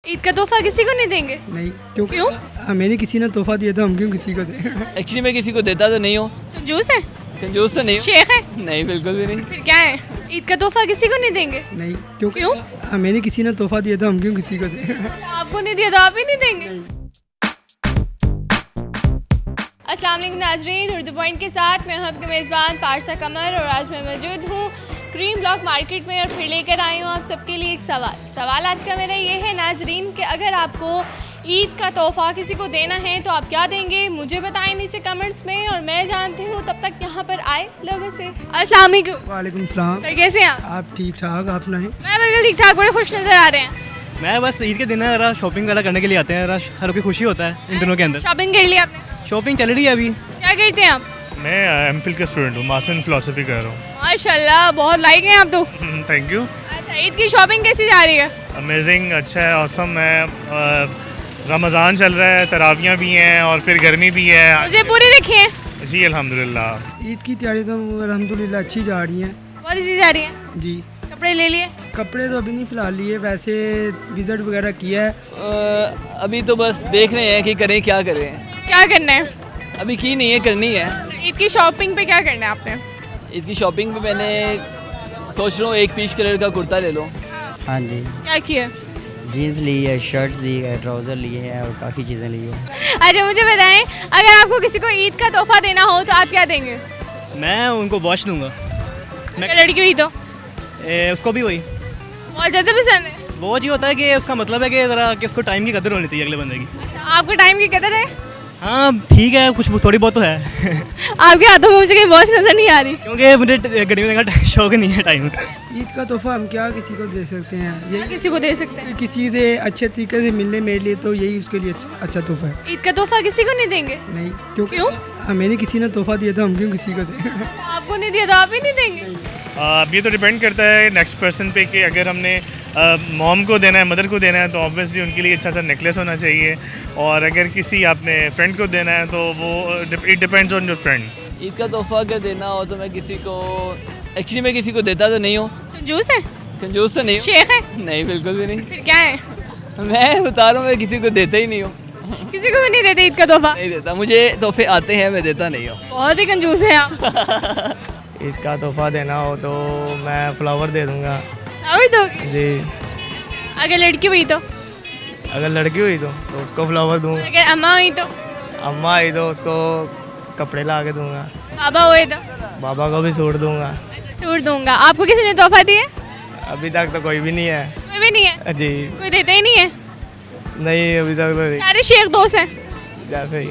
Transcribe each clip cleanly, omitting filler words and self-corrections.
ईद का तोहफा किसी को नहीं देंगे? नहीं, क्योंकि क्यों? हमें किसी ने तोहफा दिया तो हम क्यों किसी को दें? एक्चुअली मैं किसी को देता तो नहीं हूँ। कंजूस है? कंजूस तो नहीं हूँ। शेख है? नहीं, बिल्कुल भी नहीं। फिर क्या है? ईद का तोहफा किसी को नहीं देंगे? नहीं, क्योंकि क्यों? हमें किसी ने तोहफा दिया तो हम क्यों किसी को दें? आपको नहीं दिया तो आप ही नहीं देंगे? अस्सलाम वालेकुम नाज़रीन, उर्दू पॉइंट के साथ मैं हूं आपके मेज़बान पारसा कमर और आज मैं मौजूद हूं क्रीम ब्लॉक मार्केट में और फिर लेकर आई हूं आप सबके लिए एक सवाल आज का मेरा ये है नाज़रीन कि अगर आपको ईद का तोहफ़ा किसी को देना है तो आप क्या देंगे? मुझे बताएं नीचे कमेंट्स में और मैं जानती हूँ तब तक यहाँ पर आए लोगों से। अस्सलाम वालेकुम। वालेकुम सलाम। सर कैसे हैं आप ठीक ठाक? आप सुनाएं? मैं बिल्कुल ठीक ठाक, बड़े खुश नज़र आ रहे हैं। मैं बस ईद के दिन है जरा शॉपिंग वगैरह करने के लिए आते हैं, जरा हर कोई खुशी होता है इन दिनों के अंदर। शॉपिंग कर लिया आपने? शॉपिंग चल रही है अभी। क्या करते हैं आप? मैं एमफिल का स्टूडेंट हूँ, मास्टर इन फिलोसफी कर रहा हूँ। माशाल्लाह, बहुत लाइक हैं आप तो। Thank you. अच्छा, ईद की शॉपिंग कैसी जा रही है? अमेजिंग, अच्छा है, ऑसम है। रमज़ान चल रहा है, तरावियाँ भी हैं और फिर गर्मी भी है। मुझे पूरी रखी है जी अल्हम्दुलिल्लाह। ईद की तैयारी तो अल्हम्दुलिल्लाह अच्छी जा रही है बहुत अच्छी जा रही है। जी। कपड़े ले लिए? कपड़े तो अभी नहीं फ़िलहाल लिए, वैसे विज़िट वगैरह किया है। अभी तो बस देख रहे हैं कि करें क्या करें। क्या करना है? अभी की नहीं है, करनी है। ईद की शॉपिंग पे क्या करना है आपने? इसकी शॉपिंग पे मैंने सोच रहा हूँ एक पीच कलर का कुर्ता ले लो। हाँ जी, क्या किया? जीन्स ली है, शर्ट्स ली है, ट्राउज़र लिए हैं और काफ़ी चीज़ें ली है। अच्छा मुझे बताएं, अगर आपको किसी को ईद का तोहफा देना हो तो आप क्या देंगे? मैं उनको वॉच दूंगा। अगर लड़की हुई तो? उसको भी वही बहुत ज़्यादा पसंद है। वॉच ही होता है कि उसका मतलब है कि ज़रा कि उसको टाइम की कदर होनी चाहिए अगले बंदे की। अच्छा, आपको टाइम की कदर है? हाँ ठीक है, कुछ थोड़ी बहुत तो है। आपके हाथों में मुझे कहीं वॉच नजर नहीं आ रही। क्योंकि मुझे गड्डी में का शौक नहीं है टाइम। ईद का तोहफा हम क्या किसी को दे सकते हैं? क्या ये किसी को दे सकते हैं? किसी से अच्छे तरीके से मिलने मेरे लिए तो यही उसके लिए अच्छा तोहफा है। ईद का तोहफा किसी को नहीं देंगे? नहीं, क्योंकि क्यों? हमें किसी ने तोहफा दिया तो हम क्यों किसी को दें? आपको नहीं दिया तो आप ही नहीं देंगे? ये तो डिपेंड करता है नेक्स्ट पर्सन पे कि अगर हमने मॉम को देना है, मदर को देना है तो ऑब्वियसली उनके लिए अच्छा सा नेकलेस होना चाहिए, और अगर किसी आपने फ्रेंड को देना है तो वो it depends on your friend. Eid का तोहफा अगर देना हो तो मैं किसी को एक्चुअली मैं किसी को देता तो नहीं हूँ। कंजूस है? कंजूस तो नहीं हूँ। शेख है? नहीं, बिल्कुल भी नहीं। फिर क्या है? मैं बता रहा हूँ, मैं किसी को देता ही नहीं हूँ। किसी को भी नहीं देते ईद का तोहफा? नहीं देता, मुझे तोहफे आते हैं, मैं देता नहीं हूँ। बहुत ही कंजूस है आप। ईद का तोहफा देना हो तो मैं फ्लावर दे दूंगा। फ्लावर दोगे? जी। अगर लड़की हुई तो? अगर लड़की हुई तो उसको फ्लावर दूंगा। अगर अम्मा हुई तो? अम्मा आई तो उसको कपड़े ला के दूंगा। बाबा हुए तो? बाबा को भी सूट दूंगा। अच्छा, सूट दूंगा। आपको किसी ने तोहफा दिया? अभी तक तो कोई भी नहीं है। कोई भी नहीं है? जी कोई देता ही नहीं है? नहीं, अभी तक तो नहीं। सारे शेख दोस्त हैं। जैसे ही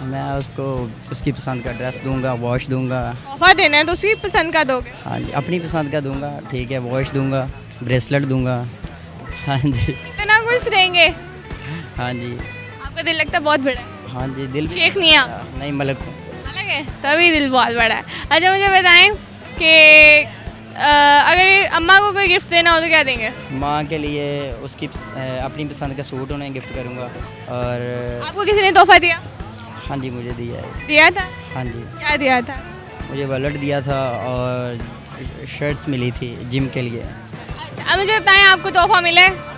मैं उसको उसकी पसंद का ड्रेस दूंगा, वॉच दूंगा। तोहफा देना है तो उसकी पसंद का दोगे? हाँ जी, अपनी पसंद का दूंगा। ठीक है, वॉच दूंगा, ब्रेसलेट दूंगा। हाँ जी। इतना कुछ देंगे? हाँ जी। आपका दिल लगता है बहुत बड़ा है। हाँ जी, दिल भी शेख नहीं आप? नहीं, मलक हूँ। अलग है तभी दिल बहुत बड़ा है। अच्छा मुझे बताएं कि अगर अम्मा को कोई गिफ्ट देना हो तो क्या देंगे? माँ के लिए उसकी अपनी पसंद का सूट उन्हें गिफ्ट करूँगा। और आपको किसी ने तोहफा दिया? हाँ जी, मुझे दिया है। दिया था? हाँ जी, क्या दिया था? मुझे वॉलेट दिया था और शर्ट्स मिली थी जिम के लिए। अच्छा अब मुझे बताएं, आपको तोहफा मिला है?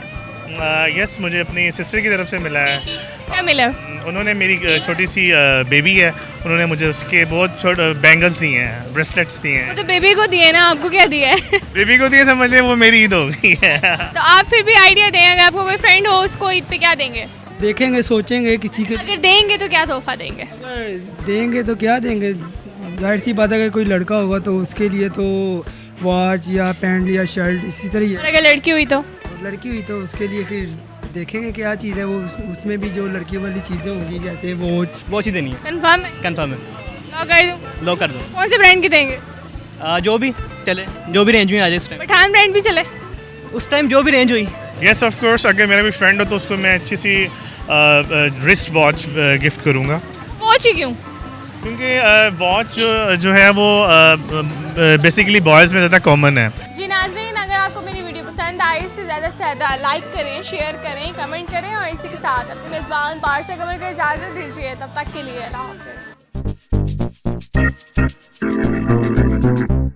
यस, मुझे अपनी सिस्टर की तरफ से मिला है। क्या मिला? उन्होंने मेरी छोटी सी बेबी है, उन्होंने मुझे उसके बहुत छोटे बैंगल्स दिए हैं, ब्रेसलेट्स दिए वो हैं। तो बेबी को दिए ना, आपको क्या दिया है? बेबी को दिए, समझ लें वो मेरी ईद हो गई है। तो आप फिर भी आइडिया दें, अगर आपको कोई फ्रेंड हो उसको ईद पे क्या देंगे? देखेंगे, सोचेंगे किसी के। अगर देंगे तो क्या तोहफा देंगे? अगर देंगे तो क्या देंगे? जाहिर सी बात है, अगर कोई लड़का होगा तो उसके लिए तो वॉच या पैंट या शर्ट इसी तरह ही और है। अगर लड़की हुई तो? और लड़की हुई तो उसके लिए फिर देखेंगे क्या चीज़ है वो, उसमें भी जो लड़की वाली चीज़ें होंगी, जैसे वॉच ही देनी है। कंफर्म है? कंफर्म है। लॉक कर दूं? लॉक कर दो। कौन से ब्रांड की देंगे? जो भी चले, जो भी रेंज में आ जाए उस टाइम। पठान ब्रांड भी चले? उस टाइम जो भी रेंज हुई। यस ऑफ कोर्स, अगर मेरा भी फ्रेंड हो तो उसको मैं अच्छी सी रिस्ट वॉच गिफ्ट करूँगा, वॉच ही क्यों? क्योंकि वॉच जो है वो बेसिकली बॉयज़ में ज़्यादा कॉमन है। जी नाज़रीन, अगर आपको मेरी वीडियो पसंद आई इससे ज़्यादा लाइक करें, शेयर करें, कमेंट करें और इसी के साथ अपने मेज़बान पारसा कमर को इजाज़त दीजिए। तब तक के लिए अल्लाह हाफ़िज़।